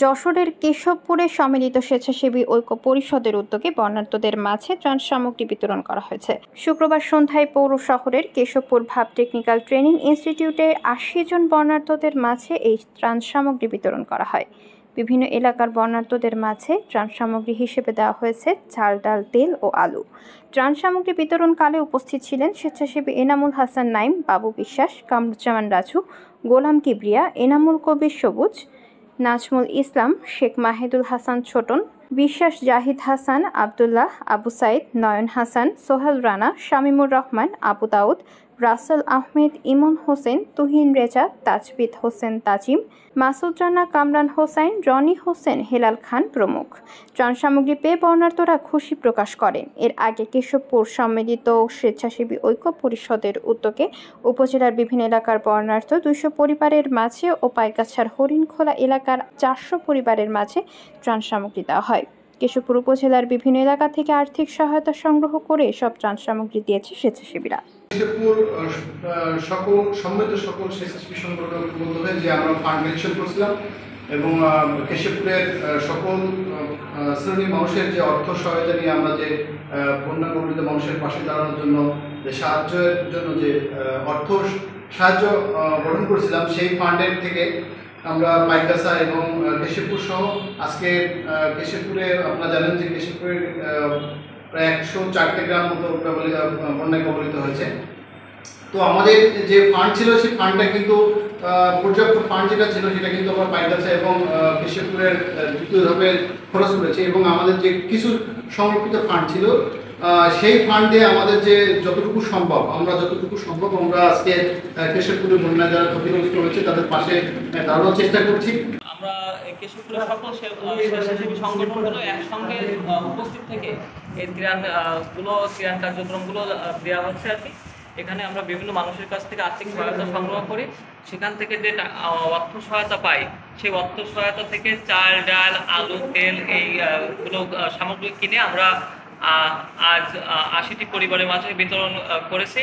যশোরের কেশবপুরে সম্মিলিত স্বেচ্ছাসেবী ঐক্য পরিষদের উদ্যোগে বর্ণাঢ্যদের মাঝে ত্রাণ সামগ্রী বিতরণ করা হয়েছে। শুক্রবার সন্ধ্যায় পৌর শহরের কেশবপুর ভাব টেকনিক্যাল ট্রেনিং ইনস্টিটিউটে ৮০ জন বর্ণাঢ্যদের মাঝে এই ত্রাণ সামগ্রী বিতরণ করা হয়। বিভিন্ন এলাকার বর্ণাঢ্যদের মাঝে ত্রাণ সামগ্রী হিসেবে দেওয়া হয়েছে চাল, ডাল, তেল ও আলু। ত্রাণ সামগ্রী বিতরণকালে উপস্থিত ছিলেন স্বেচ্ছাসেবী এনামুল হাসান নাইম, বাবু বিশ্বাস, কামরুজ্জামান রাজু, গোলাম কিবরিয়া, এনামুল কবির সবুজ, নাজমুল ইসলাম, শেখ মাহিদুল হাসান ছোটন, বিশ্বাস জাহিদ হাসান, আবদুল্লাহ, আবু সাইদ, নয়ন হাসান, সোহেল রানা, শামীমুর রহমান, আবু দাউদ, রাসেল আহমেদ, ইমন হোসেন, তুহিন রেজা, তাজবিদ হোসেন তাজিম, মাসুদ রানা, কামরান হোসেন, রনি হোসেন, হেলাল খান প্রমুখ। ত্রাণ সামগ্রী পেয়ে বর্ণাঢ্যরা খুশি প্রকাশ করেন। এর আগে কেশবপুর সম্মিলিত স্বেচ্ছাসেবী ঐক্য পরিষদের উদ্যোগে উপজেলার বিভিন্ন এলাকার বর্ণাঢ্য ২০০ পরিবারের মাঝে ও পাইগাছার হরিণখোলা এলাকার ৪০০ পরিবারের মাঝে ত্রাণ সামগ্রী দেওয়া হয়। কেশবপুর উপজেলার বিভিন্ন এলাকা থেকে আর্থিক সহায়তা সংগ্রহ করে সব ত্রাণ সামগ্রী দিয়েছে স্বেচ্ছাসেবীরা। কেশবপুর সকল স্বেচ্ছাসেবী সংগঠন বলতে হয় যে আমরা ফান্ড কালেকশন করছিলাম এবং কেশবপুরের সকল শ্রেণীর মানুষের যে অর্থ সহায়তা নিয়ে আমরা যে বন্যা কবলিত মানুষের পাশে দাঁড়ানোর জন্য যে সাহায্যের জন্য যে অর্থ সাহায্য গঠন করেছিলাম, সেই ফান্ডের থেকে আমরা পাইকাসা এবং কেশবপুর সহ আজকে কেশবপুরে আপনারা জানেন যে কেশবপুরের প্রায় ১০৪টে গ্রাম মতো বন্যায় কবলিত হয়েছে। তো আমাদের যে ফান্ড ছিল সেই ফান্ডটা কিন্তু পর্যাপ্ত ফান্ড যেটা ছিল সেটা কিন্তু আমরা পাইকাসা এবং কেশবপুরের দ্বিতীয় ধাপের খরচ করেছি এবং আমাদের যে কিছু সংরক্ষিত ফান্ড ছিল সেই ফান্ড দিয়ে আমাদের যে যতটুকু সম্ভব আমরা আজকে কেশবপুরের বন্যা যারা ক্ষতিগ্রস্ত হয়েছে তাদের পাশে দাঁড়ানোর চেষ্টা করছি। আমরা কেশবপুরের সকল স্বেচ্ছাসেবী সংগঠনগুলো একসঙ্গে উপস্থিত থেকে এই ত্রাণ কার্যক্রমগুলো দেওয়া হচ্ছে আর কি। এখানে আমরা বিভিন্ন মানুষের কাছ থেকে আর্থিক সহায়তা সংগ্রহ করি, সেখান থেকে যে অর্থ সহায়তা পাই সেই অর্থ সহায়তা থেকে চাল, ডাল, আলু, তেল এইগুলো সামগ্রী কিনে আমরা আজ ৮০টি পরিবারের মাঝে বিতরণ করেছি।